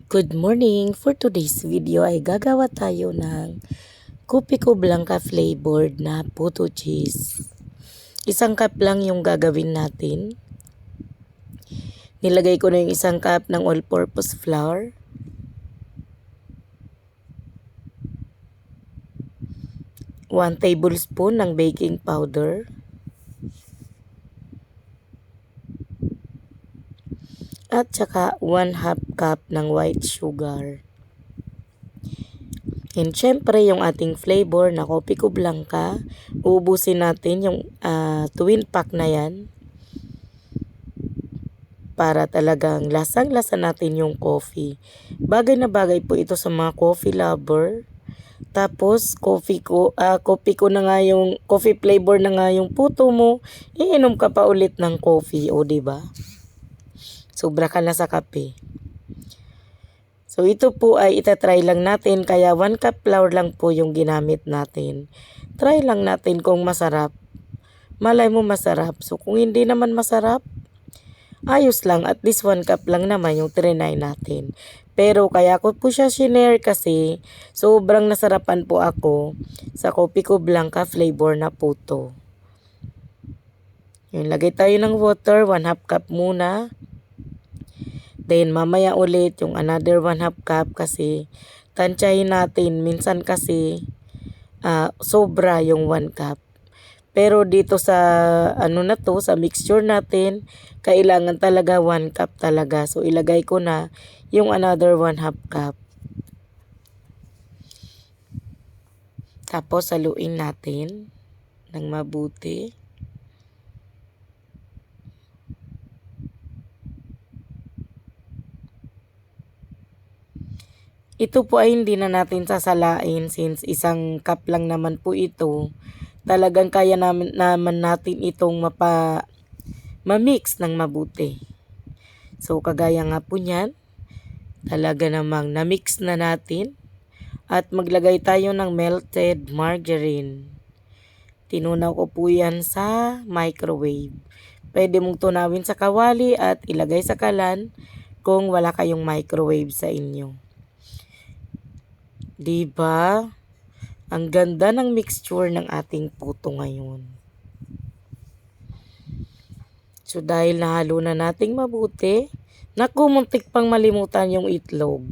Good morning! For today's video ay gagawa tayo ng Kopiko Blanca flavored na puto cheese. Isang cup lang yung gagawin natin. Nilagay ko na yung isang cup ng all-purpose flour. One tablespoon ng baking powder. At saka 1/2 cup ng white sugar. And syempre yung ating flavor na Kopiko Blanca, uubusin natin yung twin pack na yan. Para talagang lasang-lasa natin yung coffee. Bagay na bagay po ito sa mga coffee lover. Tapos coffee na nga yung coffee flavor na nga yung puto mo, iinom ka pa ulit ng coffee, o di ba? Sobra ka na sa kape. So ito po ay itatry lang natin, kaya 1 cup flour lang po yung ginamit natin. Try lang natin kung masarap. Malay mo masarap. So kung hindi naman masarap, ayos lang, at least 1 cup lang naman yung trinay natin. Pero kaya ko po siya shinare kasi sobrang nasarapan po ako sa Kopiko Blanca flavor na puto. Yung lagay tayo ng water, 1/2 cup muna. Then mamaya ulit yung another 1/2 cup kasi tansyahin natin. Minsan kasi sobra yung 1 cup. Pero dito sa sa mixture natin, kailangan talaga 1 cup talaga. So ilagay ko na yung another 1/2 cup. Tapos haluin natin ng mabuti. Ito po ay hindi na natin sasalain since isang cup lang naman po ito. Talagang kaya naman natin itong ma-mix ng mabuti. So kagaya nga po niyan, talaga namang na-mix na natin. At maglagay tayo ng melted margarine. Tinunaw ko po yan sa microwave. Pwede mong tunawin sa kawali at ilagay sa kalan kung wala kayong microwave sa inyo. Diba? Ang ganda ng mixture ng ating puto ngayon. So dahil nahalo na nating mabuti, naku, muntik pang malimutan yung itlog.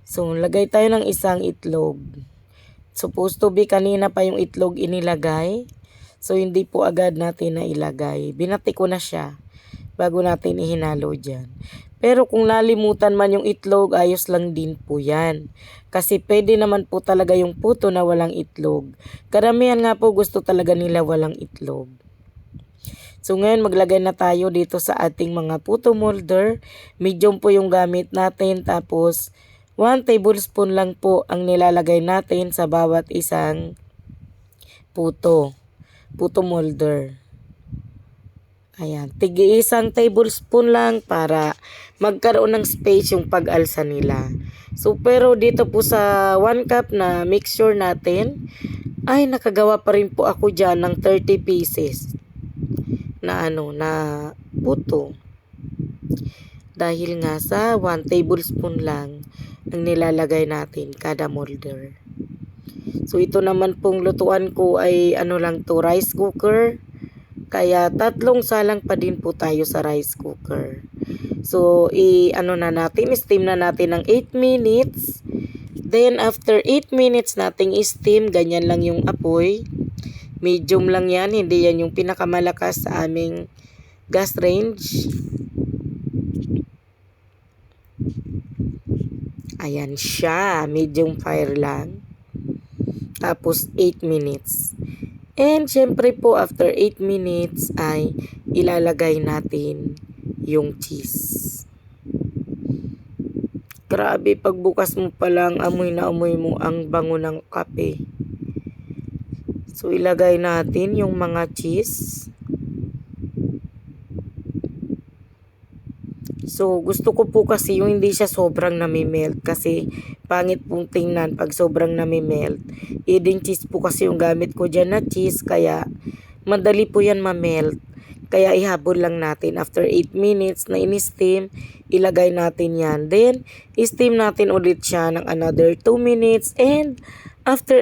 So lagay tayo ng isang itlog. Supposed to be kanina pa yung itlog inilagay. So hindi po agad natin na ilagay. Binati ko na siya bago natin ihinalo dyan. Pero kung nalimutan man yung itlog, ayos lang din po yan. Kasi pwede naman po talaga yung puto na walang itlog. Karamihan nga po gusto talaga nila walang itlog. So ngayon maglagay na tayo dito sa ating mga puto molder. Medium po yung gamit natin. Tapos 1 tablespoon lang po ang nilalagay natin sa bawat isang puto molder. Ayan, tig-isang tablespoon lang para magkaroon ng space yung pag-alsa nila. So pero dito po sa 1 cup na mixture natin, ay nakagawa pa rin po ako dyan ng 30 pieces na puto. Dahil nga sa 1 tablespoon lang ang nilalagay natin kada molder. So ito naman pong lutuan ko ay rice cooker. Kaya 3 salang pa din po tayo sa rice cooker. So steam na natin ng 8 minutes. Then after 8 minutes nating steam, ganyan lang yung apoy. Medium lang yan, hindi yan yung pinakamalakas sa aming gas range. Ayan siya, medium fire lang. Tapos 8 minutes. And syempre po after 8 minutes ay ilalagay natin yung cheese. Grabe, pagbukas mo pa lang, amoy na amoy mo ang bango ng kape. So ilagay natin yung mga cheese. So gusto ko po kasi yung hindi siya sobrang nami-melt kasi pangit pong tingnan pag sobrang nami-melt. Hidden cheese po kasi yung gamit ko dyan na cheese, kaya madali po yan ma-melt. Kaya ihabol lang natin. After 8 minutes na in-steam, ilagay natin yan. Then, steam natin ulit siya ng another 2 minutes. And after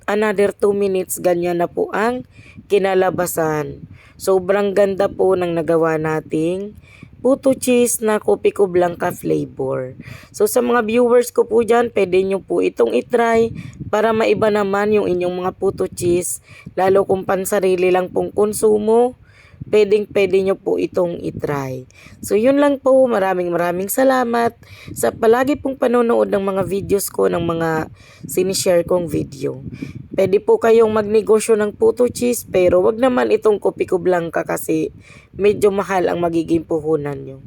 another 2 minutes, ganyan na po ang kinalabasan. Sobrang ganda po ng nagawa nating puto cheese na Kopiko Blanca flavor. So sa mga viewers ko po dyan, pwede nyo po itong itry para maiba naman yung inyong mga puto cheese. Lalo kung pansarili lang pong konsumo, pwede nyo po itong itry. So yun lang po, maraming salamat sa palagi pong panonood ng mga videos ko, ng mga sinishare kong video. Pwede po kayong magnegosyo ng puto cheese, pero wag naman itong Kopiko Blanca kasi medyo mahal ang magiging puhunan nyo.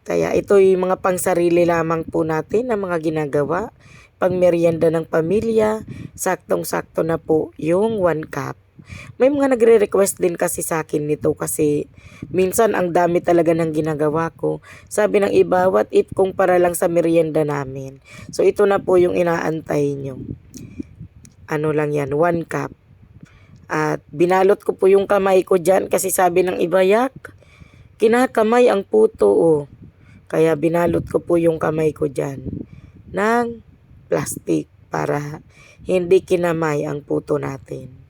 Kaya ito yung mga pangsarili lamang po natin na mga ginagawa. Pang merienda ng pamilya, saktong-sakto na po yung 1 cup. May mga nagre-request din kasi sa akin nito kasi minsan ang dami talaga ng ginagawa ko. Sabi ng iba, what if kung para lang sa merienda namin. So ito na po yung inaantay nyo. Ano lang yan, 1 cup. At binalot ko po yung kamay ko dyan kasi sabi ng iba, yak, kinakamay ang puto oh. Kaya binalot ko po yung kamay ko dyan ng plastic para hindi kinamay ang puto natin.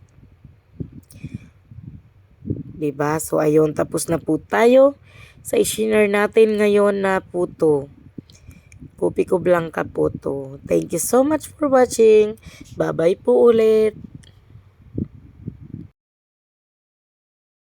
Diba? So ayun, tapos na po tayo sa i-share natin ngayon na puto. Kopiko Blanca po to. Thank you so much for watching. Bye-bye po ulit.